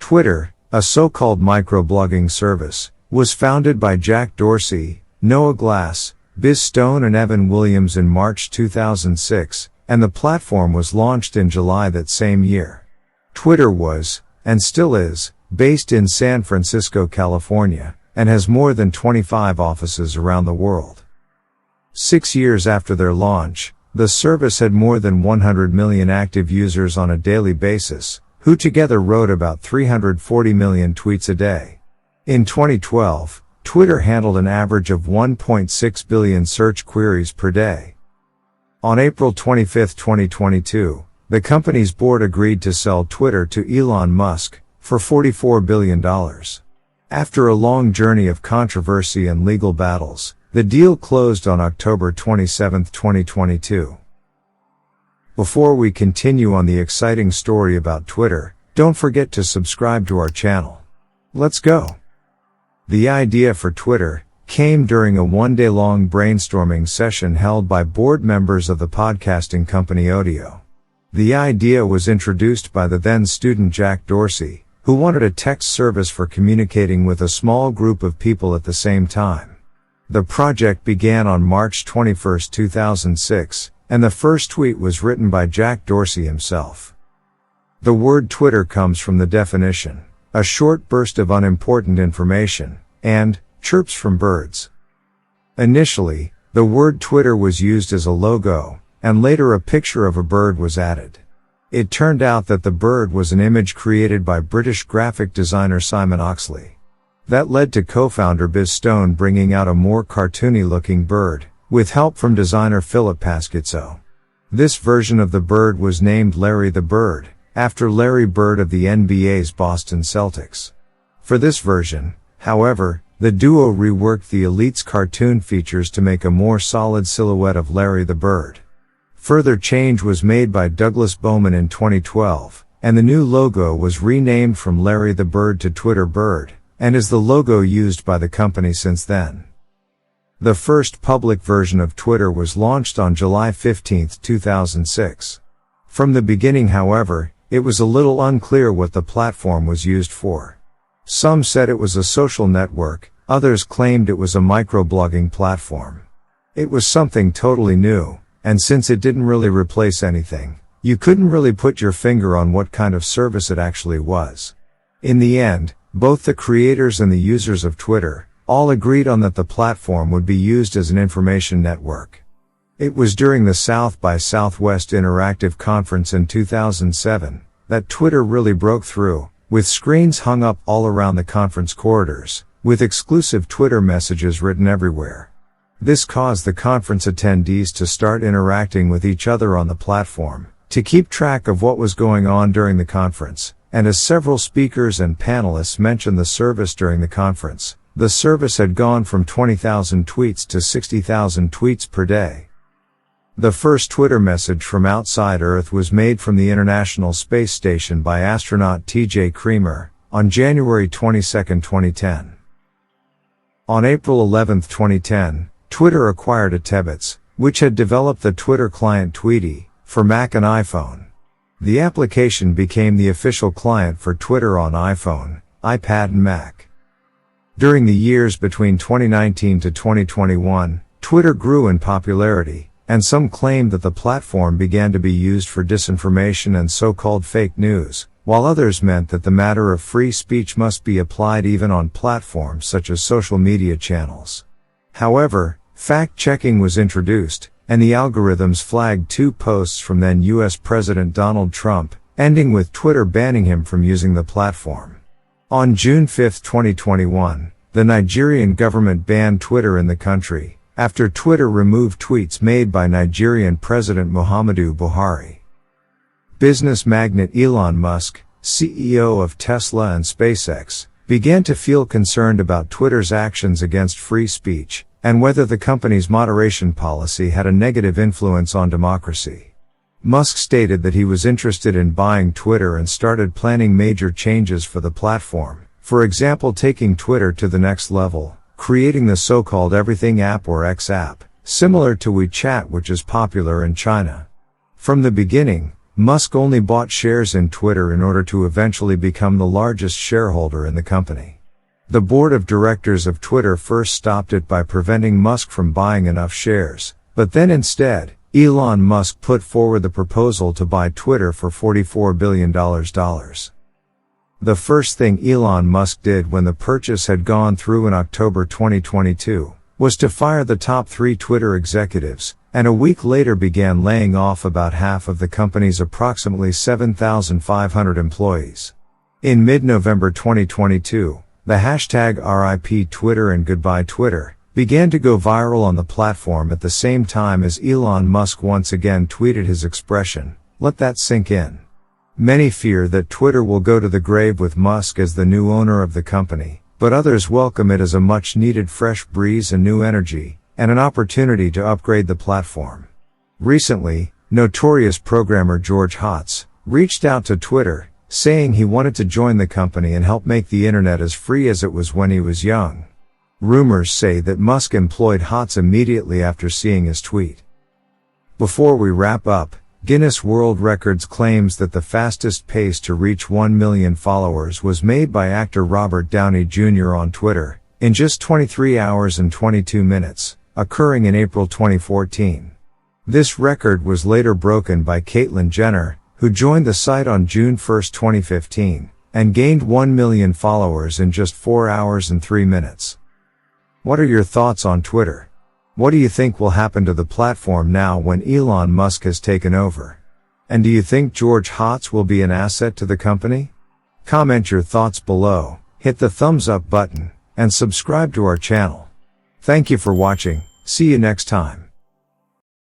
Twitter, a so-called microblogging service, was founded by Jack Dorsey, Noah Glass, Biz Stone and Evan Williams in March 2006, and the platform was launched in July that same year. Twitter was, and still is, based in San Francisco, California, and has more than 25 offices around the world. 6 years after their launch, the service had more than 100 million active users on a daily basis, who together wrote about 340 million tweets a day. In 2012, Twitter handled an average of 1.6 billion search queries per day. On April 25, 2022, the company's board agreed to sell Twitter to Elon Musk for $44 billion. After a long journey of controversy and legal battles, the deal closed on October 27, 2022. Before we continue on the exciting story about Twitter, don't forget to subscribe to our channel. Let's go! The idea for Twitter came during a one-day-long brainstorming session held by board members of the podcasting company Odeo. The idea was introduced by the then student Jack Dorsey, who wanted a text service for communicating with a small group of people at the same time. The project began on March 21, 2006, and the first tweet was written by Jack Dorsey himself. The word Twitter comes from the definition, a short burst of unimportant information, and chirps from birds. Initially, the word Twitter was used as a logo, and later a picture of a bird was added. It turned out that the bird was an image created by British graphic designer Simon Oxley. That led to co-founder Biz Stone bringing out a more cartoony-looking bird, with help from designer Philip Pasquizzo. This version of the bird was named Larry the Bird, after Larry Bird of the NBA's Boston Celtics. For this version, however, the duo reworked the Elite's cartoon features to make a more solid silhouette of Larry the Bird. Further change was made by Douglas Bowman in 2012, and the new logo was renamed from Larry the Bird to Twitter Bird, and is the logo used by the company since then. The first public version of Twitter was launched on July 15, 2006. From the beginning, however, it was a little unclear what the platform was used for. Some said it was a social network, others claimed it was a microblogging platform. It was something totally new, and since it didn't really replace anything, you couldn't really put your finger on what kind of service it actually was. In the end, both the creators and the users of Twitter all agreed on that the platform would be used as an information network. It was during the South by Southwest Interactive Conference in 2007 that Twitter really broke through, with screens hung up all around the conference corridors, with exclusive Twitter messages written everywhere. This caused the conference attendees to start interacting with each other on the platform, to keep track of what was going on during the conference, and as several speakers and panelists mentioned the service during the conference, the service had gone from 20,000 tweets to 60,000 tweets per day. The first Twitter message from outside Earth was made from the International Space Station by astronaut T.J. Creamer, on January 22, 2010. On April 11, 2010, Twitter acquired Atebits, which had developed the Twitter client Tweety, for Mac and iPhone. The application became the official client for Twitter on iPhone, iPad and Mac. During the years between 2019 to 2021, Twitter grew in popularity, and some claimed that the platform began to be used for disinformation and so-called fake news, while others meant that the matter of free speech must be applied even on platforms such as social media channels. However, fact-checking was introduced, and the algorithms flagged 2 posts from then US President Donald Trump, ending with Twitter banning him from using the platform. On June 5, 2021, the Nigerian government banned Twitter in the country, after Twitter removed tweets made by Nigerian President Muhammadu Buhari. Business magnate Elon Musk, CEO of Tesla and SpaceX, began to feel concerned about Twitter's actions against free speech, and whether the company's moderation policy had a negative influence on democracy. Musk stated that he was interested in buying Twitter and started planning major changes for the platform, for example taking Twitter to the next level, creating the so-called Everything app or X app, similar to WeChat which is popular in China. From the beginning, Musk only bought shares in Twitter in order to eventually become the largest shareholder in the company. The board of directors of Twitter first stopped it by preventing Musk from buying enough shares, but then instead, Elon Musk put forward the proposal to buy Twitter for $44 billion. The first thing Elon Musk did when the purchase had gone through in October 2022 was to fire the top 3 Twitter executives, and a week later began laying off about half of the company's approximately 7,500 employees. In mid-November 2022, the hashtag RIP Twitter and Goodbye Twitter began to go viral on the platform at the same time as Elon Musk once again tweeted his expression, "Let that sink in." Many fear that Twitter will go to the grave with Musk as the new owner of the company, but others welcome it as a much-needed fresh breeze and new energy, and an opportunity to upgrade the platform. Recently, notorious programmer George Hotz reached out to Twitter, saying he wanted to join the company and help make the internet as free as it was when he was young. Rumors say that Musk employed Hotz immediately after seeing his tweet. Before we wrap up, Guinness World Records claims that the fastest pace to reach 1 million followers was made by actor Robert Downey Jr. on Twitter, in just 23 hours and 22 minutes, occurring in April 2014. This record was later broken by Caitlyn Jenner, who joined the site on June 1, 2015, and gained 1 million followers in just 4 hours and 3 minutes. What are your thoughts on Twitter? What do you think will happen to the platform now when Elon Musk has taken over? And do you think George Hotz will be an asset to the company? Comment your thoughts below, hit the thumbs up button, and subscribe to our channel. Thank you for watching. See you next time.